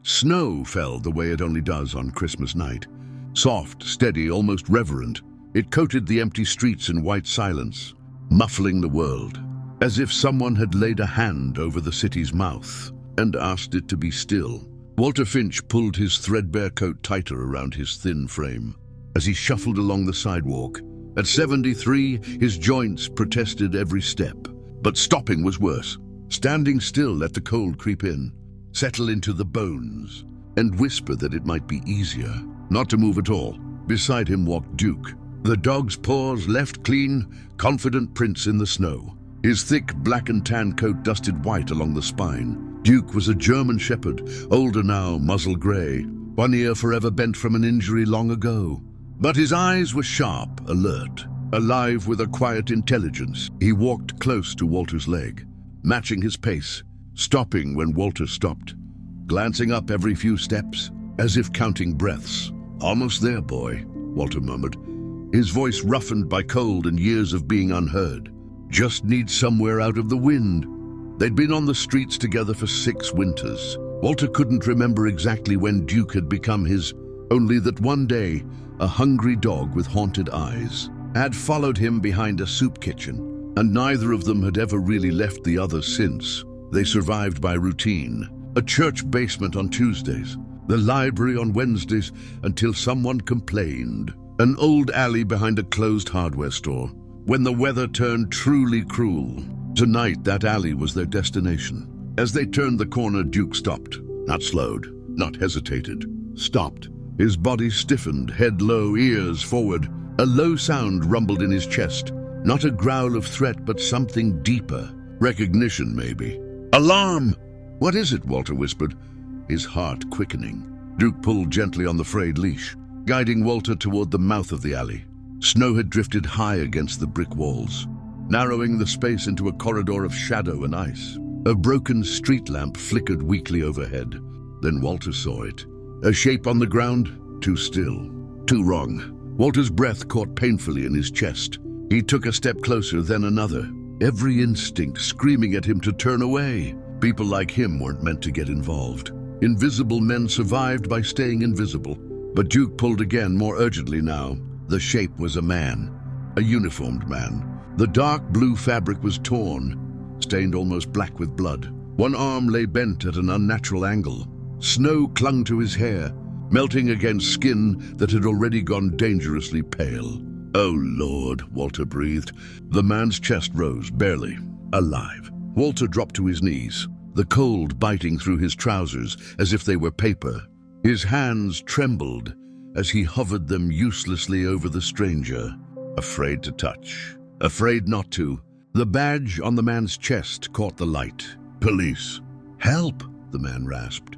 Snow fell the way it only does on Christmas night. Soft, steady, almost reverent, it coated the empty streets in white silence, muffling the world, as if someone had laid a hand over the city's mouth and asked it to be still. Walter Finch pulled his threadbare coat tighter around his thin frame as he shuffled along the sidewalk. At 73, his joints protested every step. But stopping was worse. Standing still let the cold creep in, settle into the bones, and whisper that it might be easier not to move at all. Beside him walked Duke, the dog's paws left clean, confident prints in the snow. His thick black and tan coat dusted white along the spine. Duke was a German shepherd, older now, muzzle grey, one ear forever bent from an injury long ago. But his eyes were sharp, alert, alive with a quiet intelligence. He walked close to Walter's leg, matching his pace, stopping when Walter stopped, glancing up every few steps, as if counting breaths. "Almost there, boy," Walter murmured, his voice roughened by cold and years of being unheard. "Just need somewhere out of the wind." They'd been on the streets together for 6 winters. Walter couldn't remember exactly when Duke had become his, only that one day, a hungry dog with haunted eyes had followed him behind a soup kitchen, and neither of them had ever really left the other since. They survived by routine, a church basement on Tuesdays, the library on Wednesdays, until someone complained, an old alley behind a closed hardware store. When the weather turned truly cruel, tonight that alley was their destination. As they turned the corner, Duke stopped, not slowed, not hesitated, stopped. His body stiffened, head low, ears forward. A low sound rumbled in his chest, not a growl of threat, but something deeper. Recognition, maybe. "Alarm!" "What is it?" Walter whispered, his heart quickening. Duke pulled gently on the frayed leash, guiding Walter toward the mouth of the alley. Snow had drifted high against the brick walls, narrowing the space into a corridor of shadow and ice. A broken street lamp flickered weakly overhead. Then Walter saw it. A shape on the ground, too still, too wrong. Walter's breath caught painfully in his chest. He took a step closer, then another, every instinct screaming at him to turn away. People like him weren't meant to get involved. Invisible men survived by staying invisible. But Duke pulled again, more urgently now. The shape was a man, a uniformed man. The dark blue fabric was torn, stained almost black with blood. One arm lay bent at an unnatural angle. Snow clung to his hair, melting against skin that had already gone dangerously pale. "Oh, Lord," Walter breathed. The man's chest rose, barely, alive. Walter dropped to his knees, the cold biting through his trousers as if they were paper. His hands trembled as he hovered them uselessly over the stranger, afraid to touch, afraid not to. The badge on the man's chest caught the light. "Police." "Help," the man rasped,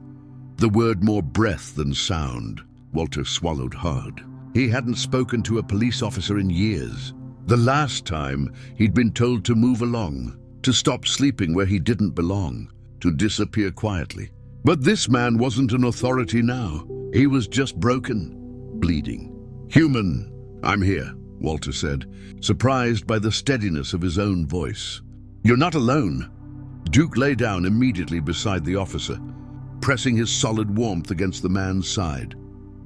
the word more breath than sound. Walter swallowed hard. He hadn't spoken to a police officer in years. The last time, he'd been told to move along, to stop sleeping where he didn't belong, to disappear quietly. But this man wasn't an authority now. He was just broken, bleeding. "Human, I'm here," Walter said, surprised by the steadiness of his own voice. "You're not alone." Duke lay down immediately beside the officer, pressing his solid warmth against the man's side.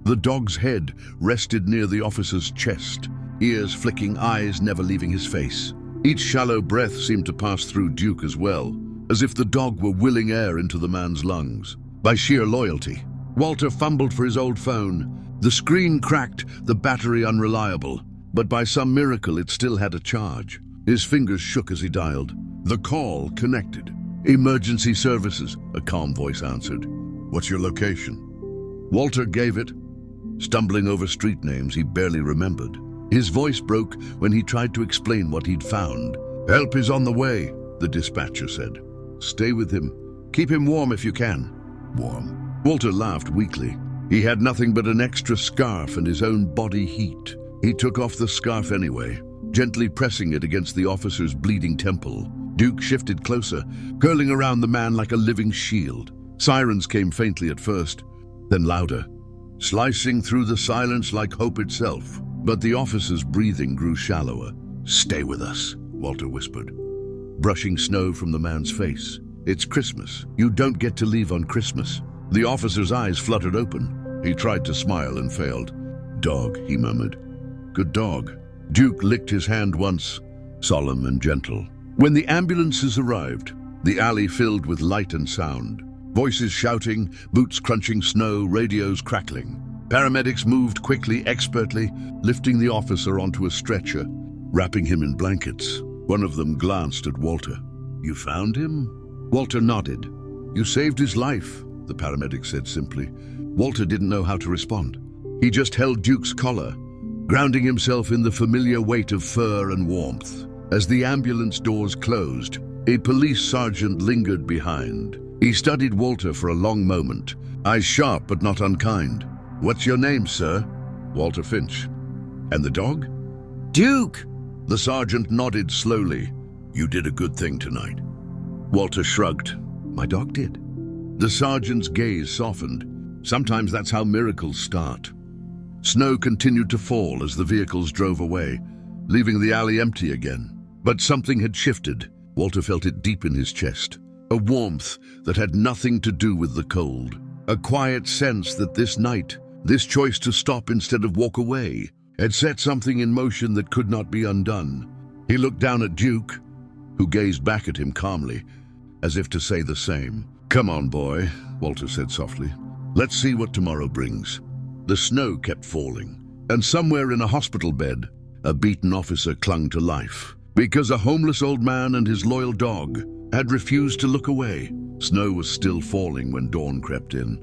The dog's head rested near the officer's chest, ears flicking, eyes never leaving his face. Each shallow breath seemed to pass through Duke as well, as if the dog were willing air into the man's lungs. By sheer loyalty. Walter fumbled for his old phone. The screen cracked, the battery unreliable, but by some miracle it still had a charge. His fingers shook as he dialed. The call connected. "Emergency services," a calm voice answered. "What's your location?" Walter gave it, stumbling over street names he barely remembered. His voice broke when he tried to explain what he'd found. "Help is on the way," the dispatcher said. "Stay with him. Keep him warm if you can." Warm. Walter laughed weakly. He had nothing but an extra scarf and his own body heat. He took off the scarf anyway, gently pressing it against the officer's bleeding temple. Duke shifted closer, curling around the man like a living shield. Sirens came faintly at first, then louder, slicing through the silence like hope itself. But the officer's breathing grew shallower. "Stay with us," Walter whispered, brushing snow from the man's face. "It's Christmas. You don't get to leave on Christmas." The officer's eyes fluttered open. He tried to smile and failed. "Dog," he murmured. "Good dog." Duke licked his hand once, solemn and gentle. When the ambulances arrived, the alley filled with light and sound. Voices shouting, boots crunching snow, radios crackling. Paramedics moved quickly, expertly, lifting the officer onto a stretcher, wrapping him in blankets. One of them glanced at Walter. "You found him?" Walter nodded. "You saved his life," the paramedic said simply. Walter didn't know how to respond. He just held Duke's collar, grounding himself in the familiar weight of fur and warmth. As the ambulance doors closed, a police sergeant lingered behind. He studied Walter for a long moment, eyes sharp but not unkind. "What's your name, sir?" "Walter Finch." "And the dog?" "Duke!" The sergeant nodded slowly. "You did a good thing tonight." Walter shrugged. "My dog did." The sergeant's gaze softened. Sometimes that's how miracles start. Snow continued to fall as the vehicles drove away, leaving the alley empty again. But something had shifted. Walter felt it deep in his chest. A warmth that had nothing to do with the cold. A quiet sense that this night, this choice to stop instead of walk away, had set something in motion that could not be undone. He looked down at Duke, who gazed back at him calmly, as if to say the same. "Come on, boy," Walter said softly. "Let's see what tomorrow brings." The snow kept falling, and somewhere in a hospital bed, a beaten officer clung to life, because a homeless old man and his loyal dog had refused to look away. Snow was still falling when dawn crept in.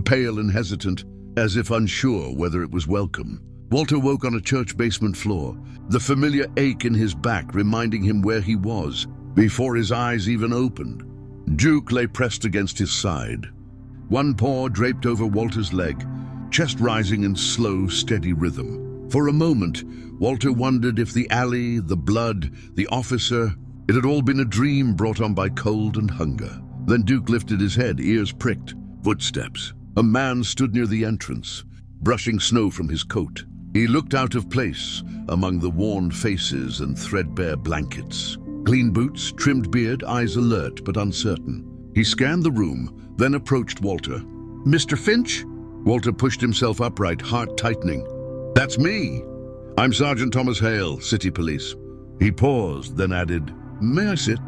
Pale and hesitant, as if unsure whether it was welcome, Walter woke on a church basement floor, the familiar ache in his back reminding him where he was before his eyes even opened. Duke lay pressed against his side, one paw draped over Walter's leg, chest rising in slow, steady rhythm. For a moment, Walter wondered if the alley, the blood, the officer, it had all been a dream brought on by cold and hunger. Then Duke lifted his head, ears pricked. Footsteps. A man stood near the entrance, brushing snow from his coat. He looked out of place among the worn faces and threadbare blankets. Clean boots, trimmed beard, eyes alert but uncertain. He scanned the room, then approached Walter. "Mr. Finch?" Walter pushed himself upright, heart tightening. "That's me. I'm Sergeant Thomas Hale, City Police." He paused, then added, "May I sit?"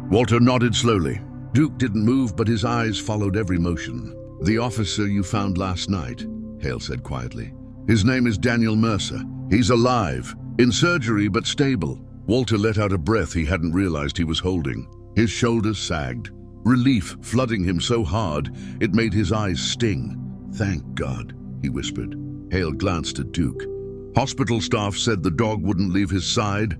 Walter nodded slowly. Duke didn't move, but his eyes followed every motion. "The officer you found last night," Hale said quietly. "His name is Daniel Mercer. He's alive, in surgery but stable." Walter let out a breath he hadn't realized he was holding. His shoulders sagged, relief flooding him so hard it made his eyes sting. "Thank God," he whispered. Hale glanced at Duke. Hospital staff said the dog wouldn't leave his side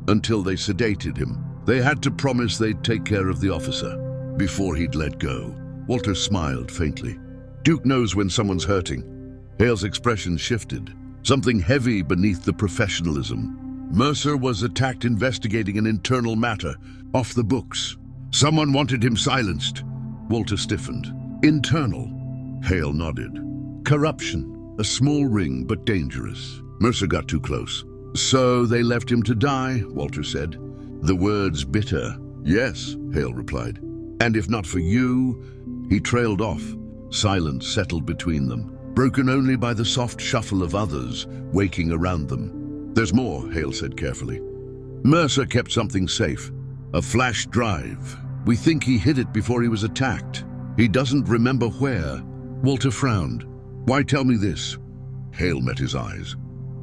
until they sedated him. They had to promise they'd take care of the officer before he'd let go. Walter smiled faintly. Duke knows when someone's hurting. Hale's expression shifted, something heavy beneath the professionalism. Mercer was attacked investigating an internal matter, off the books. Someone wanted him silenced. Walter stiffened. "Internal?" Hale nodded. "Corruption. A small ring, but dangerous. Mercer got too close. So they left him to die," Walter said. The words bitter. "Yes," Hale replied. "And if not for you..." He trailed off. Silence settled between them, broken only by the soft shuffle of others waking around them. "There's more," Hale said carefully. "Mercer kept something safe. A flash drive. We think he hid it before he was attacked. He doesn't remember where." Walter frowned. "Why tell me this?" Hale met his eyes.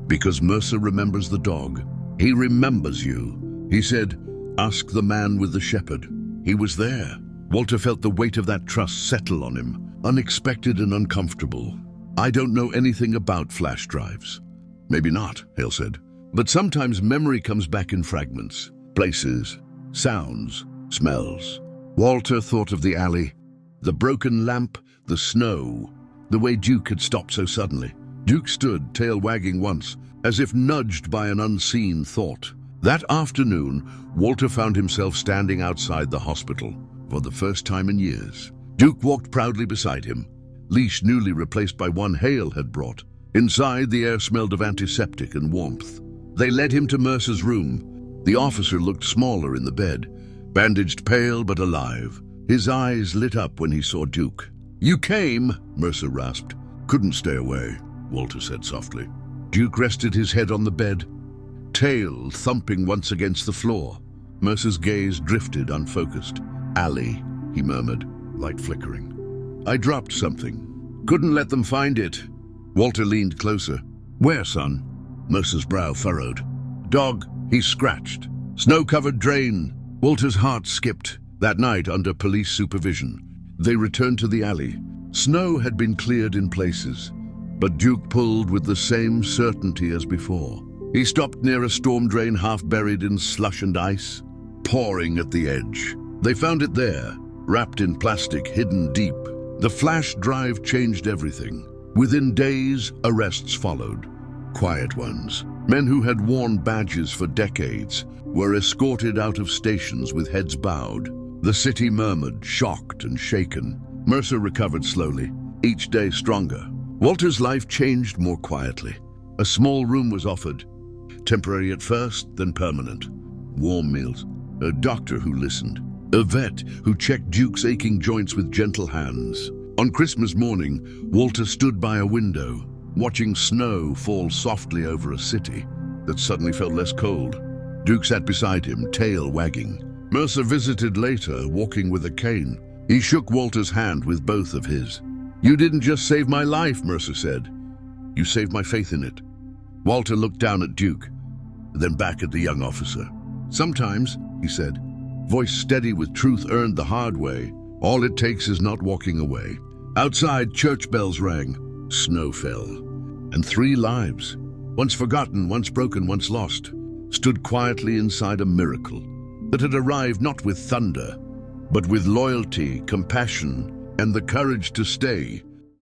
"Because Mercer remembers the dog. He remembers you." He said, "Ask the man with the shepherd." He was there. Walter felt the weight of that trust settle on him, unexpected and uncomfortable. "I don't know anything about flash drives." "Maybe not," Hale said. "But sometimes memory comes back in fragments. Places, sounds, smells." Walter thought of the alley, the broken lamp, the snow, the way Duke had stopped so suddenly. Duke stood, tail wagging once, as if nudged by an unseen thought. That afternoon, Walter found himself standing outside the hospital for the first time in years. Duke walked proudly beside him, leash newly replaced by one Hale had brought. Inside, the air smelled of antiseptic and warmth. They led him to Mercer's room. The officer looked smaller in the bed, bandaged, pale but alive. His eyes lit up when he saw Duke. "You came," Mercer rasped. "Couldn't stay away," Walter said softly. Duke rested his head on the bed, tail thumping once against the floor. Mercer's gaze drifted unfocused. "Alley," he murmured, light flickering. "I dropped something. Couldn't let them find it." Walter leaned closer. "Where, son?" Mercer's brow furrowed. "Dog," he scratched. "Snow-covered drain." Walter's heart skipped. That night, under police supervision, they returned to the alley. Snow had been cleared in places, but Duke pulled with the same certainty as before. He stopped near a storm drain half buried in slush and ice, pouring at the edge. They found it there, wrapped in plastic, hidden deep. The flash drive changed everything. Within days, arrests followed. Quiet ones. Men who had worn badges for decades were escorted out of stations with heads bowed. The city murmured, shocked and shaken. Mercer recovered slowly, each day stronger. Walter's life changed more quietly. A small room was offered, temporary at first, then permanent. Warm meals, a doctor who listened, a vet who checked Duke's aching joints with gentle hands. On Christmas morning, Walter stood by a window, watching snow fall softly over a city that suddenly felt less cold. Duke sat beside him, tail wagging. Mercer visited later, walking with a cane. He shook Walter's hand with both of his. "You didn't just save my life," Mercer said. "You saved my faith in it." Walter looked down at Duke, then back at the young officer. "Sometimes," he said, voice steady with truth earned the hard way, "all it takes is not walking away." Outside, church bells rang. Snow fell. And 3 lives, once forgotten, once broken, once lost, stood quietly inside a miracle that had arrived not with thunder, but with loyalty, compassion, and the courage to stay.